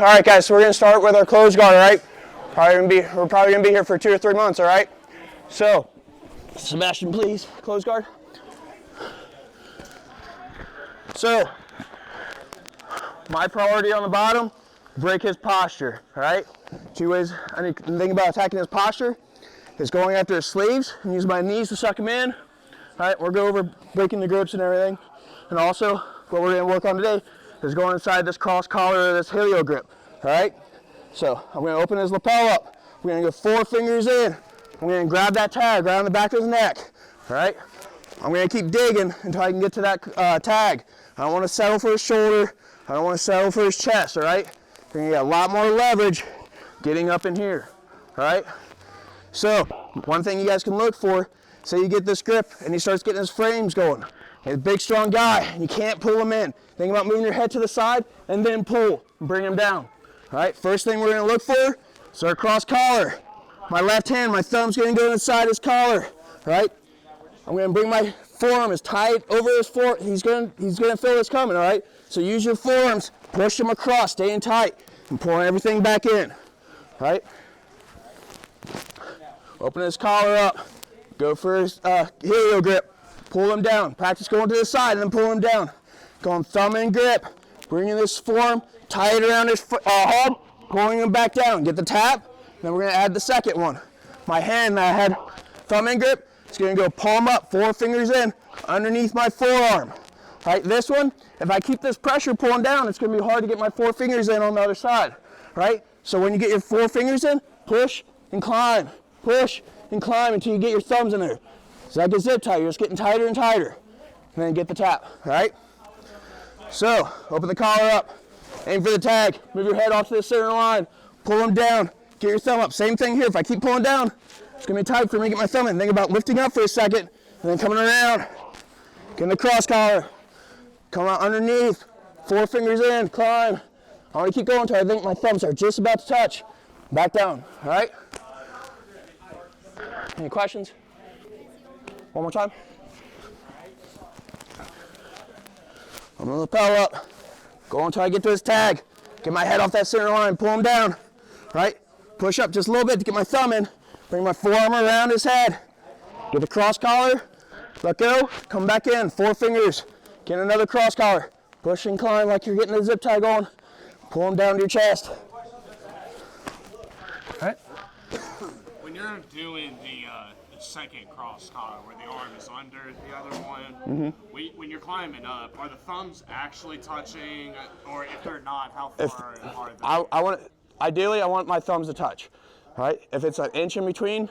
All right, guys, so we're gonna start with our closed guard, all right? We're probably gonna be here for 2 or 3 months, all right? So, Sebastian, please, closed guard. So, my priority on the bottom, break his posture, all right? 2 ways I need to think about attacking his posture is going after his sleeves and use my knees to suck him in. All right, we'll go over breaking the grips and everything. And also, what we're gonna work on today is going inside this cross collar or this helio grip, all right? So, I'm gonna open his lapel up. We're gonna go 4 fingers in. I'm gonna grab that tag right on the back of his neck, all right? I'm gonna keep digging until I can get to that tag. I don't wanna settle for his shoulder. I don't wanna settle for his chest, all right? You're gonna get a lot more leverage getting up in here, all right? So, one thing you guys can look for, say you get this grip and he starts getting his frames going. He's a big, strong guy, and you can't pull him in. Think about moving your head to the side and then pull and bring him down. All right, first thing we're gonna look for is our cross collar. My left hand, my thumb's gonna go inside his collar, all right? I'm gonna bring my forearm as tight over his forearm. He's gonna feel this coming, all right? So use your forearms, push him across, staying tight, and pulling everything back in, all right? Open his collar up, go for his helio grip, pull him down. Practice going to the side and then pull him down. Going thumb in grip, bringing this forearm tight around his head, pulling him back down. Get the tap, then we're gonna add the second one. My hand that I had thumb in grip, it's gonna go palm up, 4 fingers in, underneath my forearm. All right, this one, if I keep this pressure pulling down, it's gonna be hard to get my 4 fingers in on the other side, right? So when you get your 4 fingers in, push and climb. Push and climb until you get your thumbs in there. It's like a zip tie, you're just getting tighter and tighter. And then get the tap, all right? So, open the collar up, aim for the tag, move your head off to the center line, pull them down, get your thumb up. Same thing here, if I keep pulling down, it's gonna be tight for me to get my thumb in. Think about lifting up for a second, and then coming around, getting the cross collar, come out underneath, 4 fingers in, climb. I wanna keep going until I think my thumbs are just about to touch. Back down, all right? Any questions? One more time. I'm gonna lapel up. Go until I get to his tag. Get my head off that center line, pull him down. Right? Push up just a little bit to get my thumb in. Bring my forearm around his head. Get the cross collar. Let go. Come back in. 4 fingers. Get another cross collar. Push and climb like you're getting the zip tie going. Pull him down to your chest. All right? When you're doing the second cross collar where the arm is under the other one, when you're climbing up, are the thumbs actually touching, or if they're not, how far are they? Ideally, I want my thumbs to touch. All right? If it's an inch in between,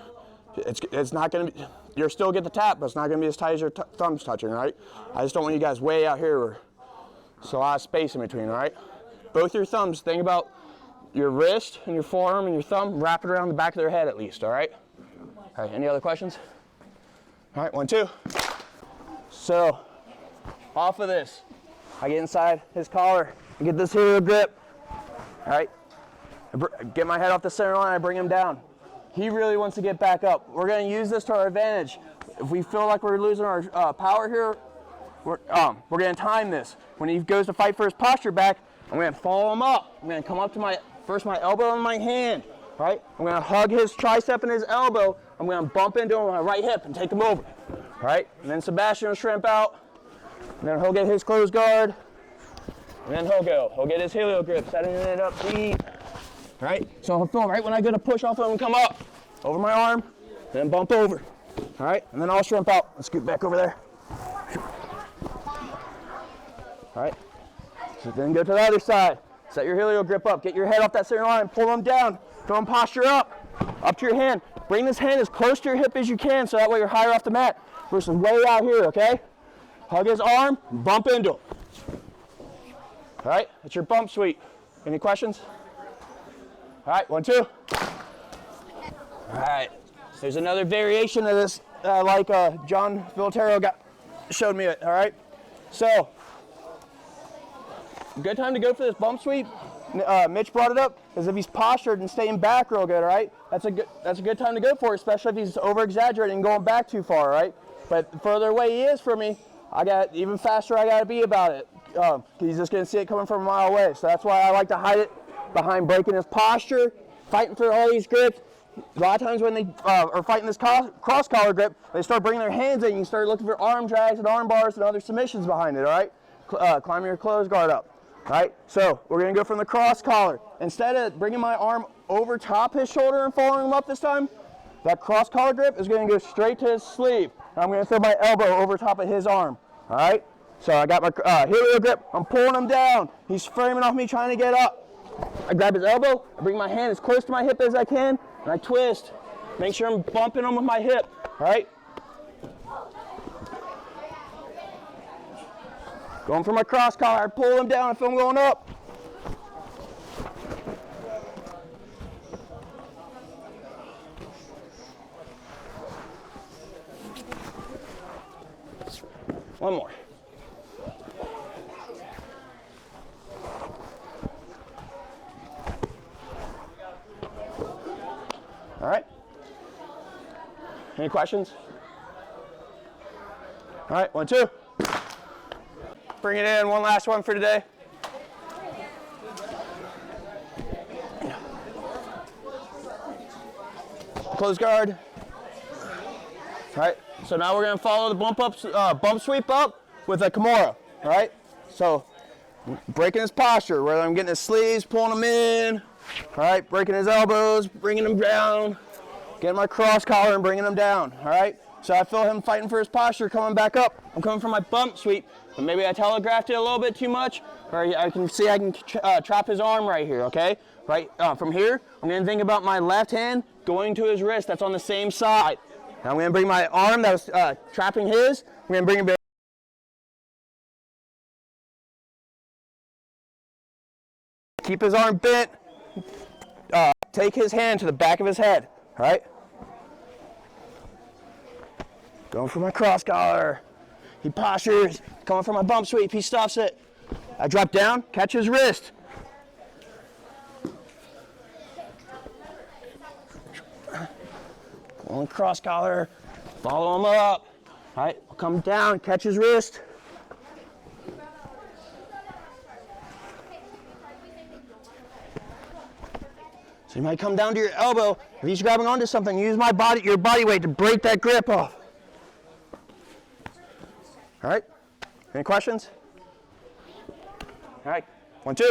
it's not going to be. You'll still get the tap, but it's not going to be as tight as your thumbs touching. Right? I just don't want you guys way out here where there's a lot of space in between. All right? Both your thumbs. Think about your wrist and your forearm and your thumb. Wrap it around the back of their head at least. All right? All right, any other questions? All right, 1, 2. So, off of this, I get inside his collar and get this helio grip. All right, get my head off the center line, I bring him down. He really wants to get back up. We're gonna use this to our advantage. If we feel like we're losing our power here, we're gonna time this. When he goes to fight for his posture back, I'm gonna follow him up. I'm gonna come up to my elbow and my hand. Right? I'm gonna hug his tricep and his elbow. I'm gonna bump into him with my right hip and take him over. Right? And then Sebastian will shrimp out. And then he'll get his closed guard. And then he'll go. He'll get his helio grip, setting it up deep. Right? So he'll feel right when I go to push off him and come up. Over my arm, then bump over. All right? And then I'll shrimp out. Let's scoot back over there. All right? So then go to the other side. Set your helio grip up. Get your head off that center line. Pull them down. Throw them posture up to your hand. Bring this hand as close to your hip as you can so that way you're higher off the mat versus way out here, okay? Hug his arm, bump into him. All right, that's your bump sweep. Any questions? All right, 1, 2. All right, there's another variation of this like John Villatero showed me it, all right? So, good time to go for this bump sweep. Mitch brought it up, is if he's postured and staying back real good, all right? That's a good time to go for it, especially if he's over-exaggerating and going back too far, right? But the further away he is from me, even faster I gotta be about it. He's just gonna see it coming from a mile away. So that's why I like to hide it behind breaking his posture, fighting for all these grips. A lot of times when they are fighting this cross collar grip, they start bringing their hands in. You start looking for arm drags and arm bars and other submissions behind it, all right? Climbing your closed guard up, all right? So we're gonna go from the cross collar. Instead of bringing my arm over top his shoulder and following him up this time, that cross collar grip is gonna go straight to his sleeve. And I'm gonna throw my elbow over top of his arm, all right? So I got my helio grip, I'm pulling him down. He's framing off me trying to get up. I grab his elbow, I bring my hand as close to my hip as I can, and I twist. Make sure I'm bumping him with my hip, all right? Going for my cross collar, I pull him down, I feel him going up. One more. All right. Any questions? All right, 1, 2. Bring it in, one last one for today. Close guard. All right, so now we're gonna follow the bump sweep up with a Kimura, all right? So breaking his posture, where I'm getting his sleeves, pulling him in, all right? Breaking his elbows, bringing him down, getting my cross collar and bringing him down, all right? So I feel him fighting for his posture, coming back up. I'm coming for my bump sweep, but maybe I telegraphed it a little bit too much, or I can see I can trap his arm right here, okay? Right, from here, I'm gonna think about my left hand going to his wrist that's on the same side. Now I'm gonna bring my arm that was trapping his, I'm gonna bring him back. Keep his arm bent, take his hand to the back of his head, all right? Going for my cross collar. He postures, coming for my bump sweep, he stuffs it. I drop down, catch his wrist. Going cross collar, follow him up. All right, I'll come down, catch his wrist. So you might come down to your elbow. If he's grabbing onto something, use your body weight to break that grip off. All right, any questions? All right, 1, 2.